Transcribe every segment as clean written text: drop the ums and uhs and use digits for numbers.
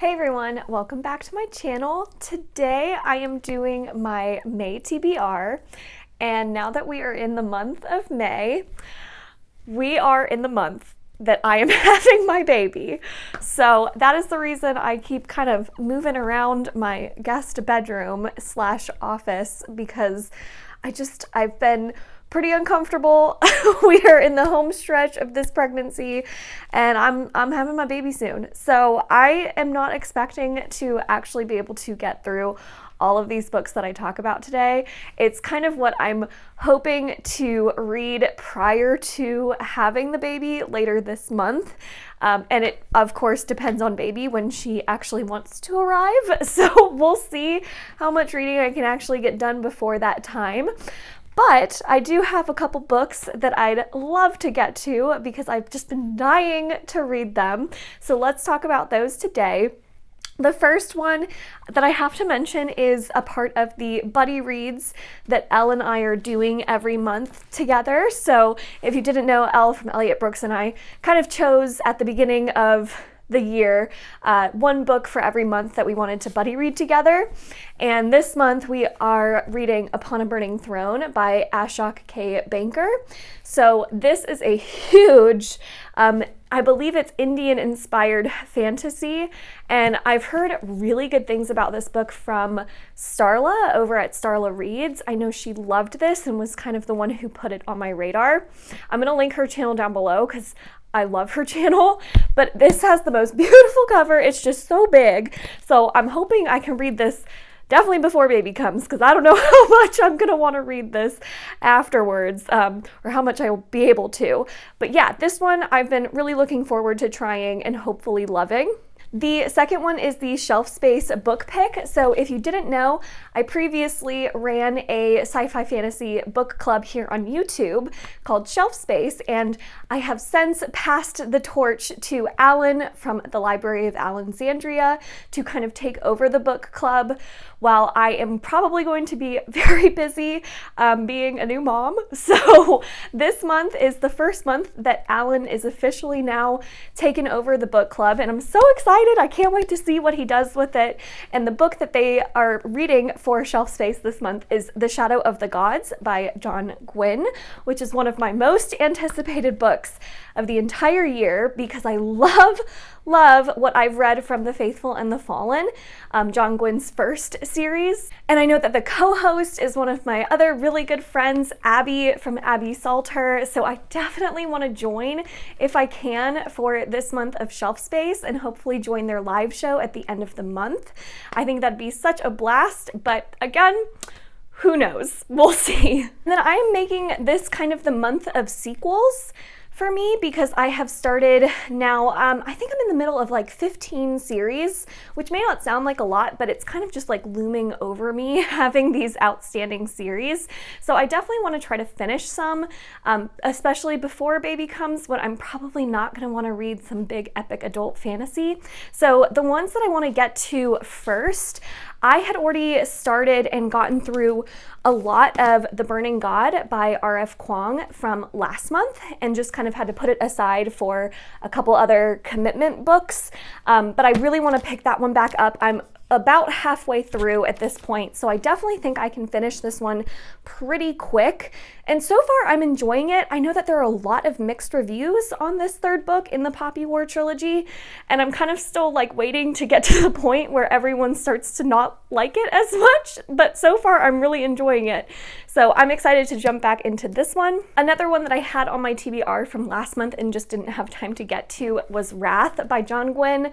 Hey everyone, welcome back to my channel. Today I am doing my May TBR, and now that we are in the month of May, we are in the month that I am having my baby. So that is the reason I keep kind of moving around my guest bedroom slash office, because I've been pretty uncomfortable. We are in the home stretch of this pregnancy and I'm having my baby soon. So I am not expecting to actually be able to get through all of these books that I talk about today. It's kind of what I'm hoping to read prior to having the baby later this month. And it, of course, depends on baby when she actually wants to arrive. So we'll see how much reading I can actually get done before that time. But I do have a couple books that I'd love to get to because I've just been dying to read them. So let's talk about those today. The first one that I have to mention is a part of the buddy reads that Elle and I are doing every month together. So if you didn't know, Elle from Elliot Brooks and I kind of chose at the beginning of the year one book for every month that we wanted to buddy read together. And this month we are reading Upon a Burning Throne by Ashok K. Banker. So this is a huge, I believe it's Indian-inspired fantasy, and I've heard really good things about this book from Starlah over at StarlahReads. I know she loved this and was kind of the one who put it on my radar. I'm going to link her channel down below because I love her channel, but this has the most beautiful cover. It's just so big. So I'm hoping I can read this definitely before baby comes, because I don't know how much I'm going to want to read this afterwards, or how much I will be able to. But yeah, this one I've been really looking forward to trying and hopefully loving. The second one is the Shelf Space book pick. So if you didn't know, I previously ran a sci-fi fantasy book club here on YouTube called Shelf Space, and I have since passed the torch to Allen from the Library of Allenxandria to kind of take over the book club, while I am probably going to be very busy being a new mom. So this month is the first month that Allen is officially now taken over the book club, and I'm so excited. I can't wait to see what he does with it. And the book that they are reading for Shelf Space this month is The Shadow of the Gods by John Gwynne, which is one of my most anticipated books of the entire year because I love what I've read from The Faithful and the Fallen, John Gwynne's first series. And I know that the co-host is one of my other really good friends, Abby from Abby Salter, so I definitely want to join if I can for this month of Shelf Space and hopefully join their live show at the end of the month. I think that'd be such a blast, but again, who knows? We'll see. And then I am making this kind of the month of sequels for me because I have started now, I think I'm in the middle of like 15 series, which may not sound like a lot, but it's kind of just like looming over me having these outstanding series. So I definitely want to try to finish some, especially before baby comes, when I'm probably not going to want to read some big epic adult fantasy. So the ones that I want to get to first, I had already started and gotten through a lot of The Burning God by R.F. Kuang from last month and just kind of had to put it aside for a couple other commitment books. But I really want to pick that one back up. I'm about halfway through at this point, so I definitely think I can finish this one pretty quick. And so far I'm enjoying it. I know that there are a lot of mixed reviews on this third book in the Poppy War trilogy, and I'm kind of still like waiting to get to the point where everyone starts to not like it as much, but so far I'm really enjoying it. So I'm excited to jump back into this one. Another one that I had on my TBR from last month and just didn't have time to get to was Wrath by John Gwynne.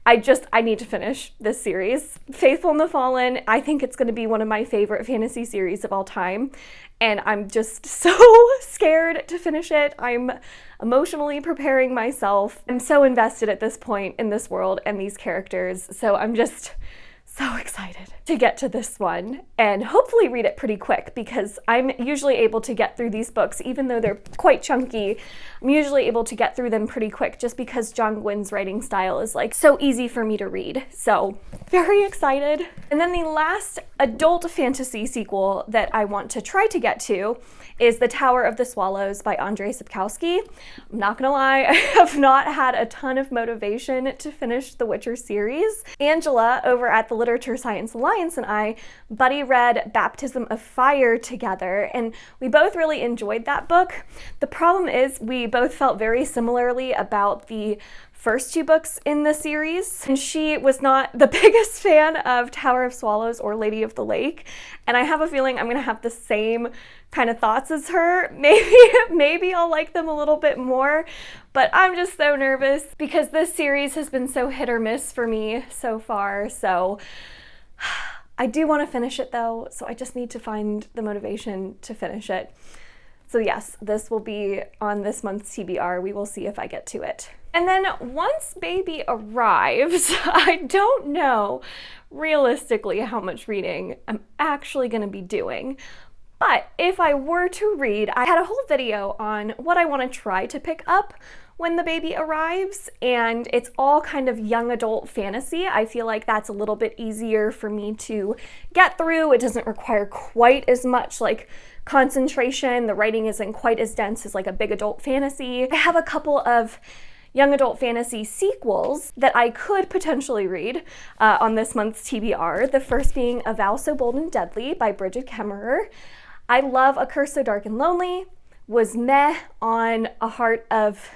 I need to finish this series. Faithful and the Fallen, I think it's going to be one of my favorite fantasy series of all time, and I'm just so scared to finish it. I'm emotionally preparing myself. I'm so invested at this point in this world and these characters, so I'm just So excited to get to this one and hopefully read it pretty quick, because I'm usually able to get through these books, even though they're quite chunky. I'm usually able to get through them pretty quick just because John Gwyn's writing style is like so easy for me to read. So very excited. And then the last adult fantasy sequel that I want to try to get to is The Tower of the Swallows by Andrzej Sapkowski. I'm not gonna lie, I have not had a ton of motivation to finish the Witcher series. Angela over at the Literature Science Alliance and I buddy read Baptism of Fire together, and we both really enjoyed that book. The problem is we both felt very similarly about the first two books in the series, and she was not the biggest fan of Tower of Swallows or Lady of the Lake, and I have a feeling I'm gonna have the same kind of thoughts as her. Maybe I'll like them a little bit more, but I'm just so nervous because this series has been so hit or miss for me so far. So I do want to finish it though, so I just need to find the motivation to finish it. So yes, this will be on this month's TBR. We will see if I get to it. And then once baby arrives, I don't know realistically how much reading I'm actually going to be doing. But if I were to read, I had a whole video on what I want to try to pick up when the baby arrives, and it's all kind of young adult fantasy. I feel like that's a little bit easier for me to get through. It doesn't require quite as much like concentration. The writing isn't quite as dense as like a big adult fantasy. I have a couple of young adult fantasy sequels that I could potentially read on this month's TBR. The first being A Vow So Bold and Deadly by Bridget Kemmerer. I love A Curse So Dark and Lonely, was meh on A Heart of,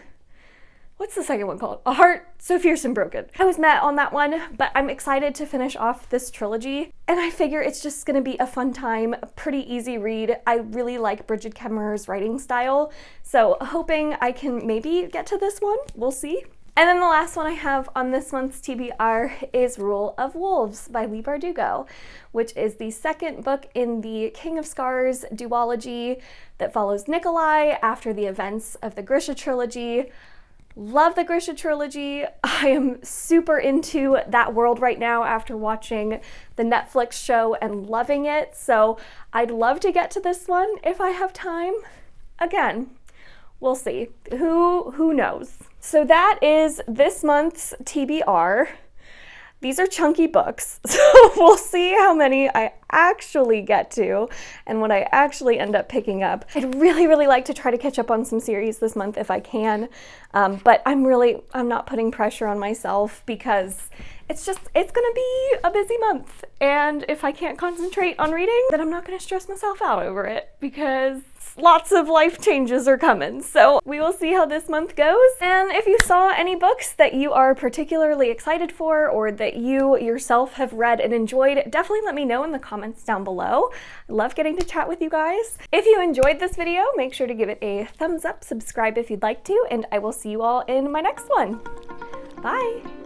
what's the second one called? A Heart So Fierce and Broken. I was meh on that one, but I'm excited to finish off this trilogy, and I figure it's just gonna be a fun time, a pretty easy read. I really like Bridget Kemmerer's writing style, so hoping I can maybe get to this one. We'll see. And then the last one I have on this month's TBR is Rule of Wolves by Leigh Bardugo, which is the second book in the King of Scars duology that follows Nikolai after the events of the Grisha trilogy. Love the Grisha trilogy. I am super into that world right now after watching the Netflix show and loving it, so I'd love to get to this one if I have time. Again, we'll see. Who knows? So that is this month's TBR. These are chunky books, so we'll see how many I actually get to and what I actually end up picking up. I'd really like to try to catch up on some series this month if I can, but I'm not putting pressure on myself because it's gonna be a busy month, and if I can't concentrate on reading, then I'm not gonna stress myself out over it because lots of life changes are coming. So we will see how this month goes. And if you saw any books that you are particularly excited for or that you yourself have read and enjoyed, definitely let me know in the comments down below. I love getting to chat with you guys. If you enjoyed this video, make sure to give it a thumbs up, subscribe if you'd like to, and I will see you all in my next one. Bye!